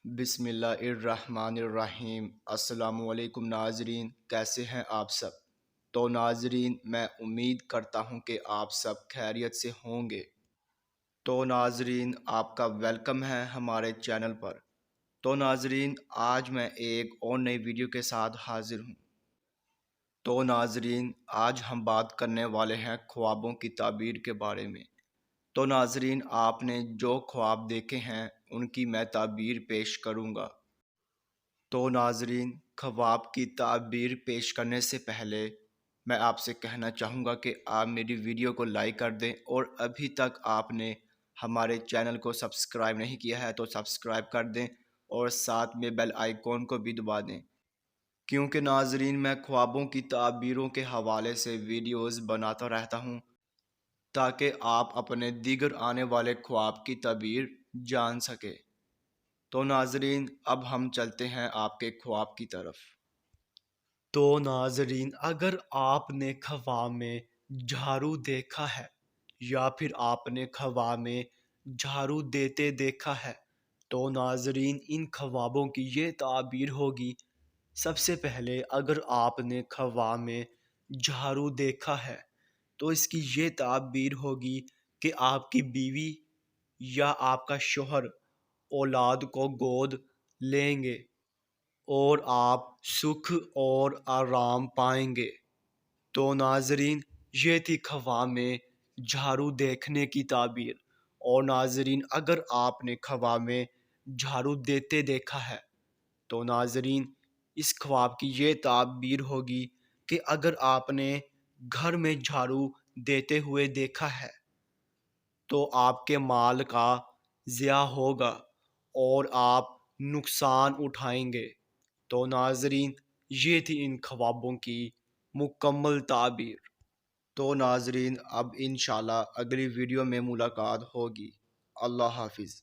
بسم اللہ الرحمن الرحیم۔ السلام علیکم ناظرین، کیسے ہیں آپ سب؟ تو ناظرین، میں امید کرتا ہوں کہ آپ سب خیریت سے ہوں گے۔ تو ناظرین، آپ کا ویلکم ہے ہمارے چینل پر۔ تو ناظرین، آج میں ایک اور نئی ویڈیو کے ساتھ حاضر ہوں۔ تو ناظرین، آج ہم بات کرنے والے ہیں خوابوں کی تعبیر کے بارے میں۔ تو ناظرین، آپ نے جو خواب دیکھے ہیں ان کی میں تعبیر پیش کروں گا۔ تو ناظرین، خواب کی تعبیر پیش کرنے سے پہلے میں آپ سے کہنا چاہوں گا کہ آپ میری ویڈیو کو لائک کر دیں، اور ابھی تک آپ نے ہمارے چینل کو سبسکرائب نہیں کیا ہے تو سبسکرائب کر دیں، اور ساتھ میں بیل آئیکن کو بھی دبا دیں، کیونکہ ناظرین میں خوابوں کی تعبیروں کے حوالے سے ویڈیوز بناتا رہتا ہوں تاکہ آپ اپنے دیگر آنے والے خواب کی تعبیر جان سکے۔ تو ناظرین، اب ہم چلتے ہیں آپ کے خواب کی طرف۔ تو ناظرین، اگر آپ نے خواب میں جھاڑو دیکھا ہے یا پھر آپ نے خواب میں جھاڑو دیتے دیکھا ہے تو ناظرین ان خوابوں کی یہ تعبیر ہوگی۔ سب سے پہلے، اگر آپ نے خواب میں جھاڑو دیکھا ہے تو اس کی یہ تعبیر ہوگی کہ آپ کی بیوی یا آپ کا شوہر اولاد کو گود لیں گے اور آپ سکھ اور آرام پائیں گے۔ تو ناظرین، یہ تھی خواب میں جھاڑو دیکھنے کی تعبیر۔ اور ناظرین، اگر آپ نے خواب میں جھاڑو دیتے دیکھا ہے تو ناظرین اس خواب کی یہ تعبیر ہوگی کہ اگر آپ نے گھر میں جھاڑو دیتے ہوئے دیکھا ہے تو آپ کے مال کا ضیاع ہوگا اور آپ نقصان اٹھائیں گے۔ تو ناظرین، یہ تھی ان خوابوں کی مکمل تعبیر۔ تو ناظرین، اب انشاءاللہ اگلی ویڈیو میں ملاقات ہوگی۔ اللہ حافظ۔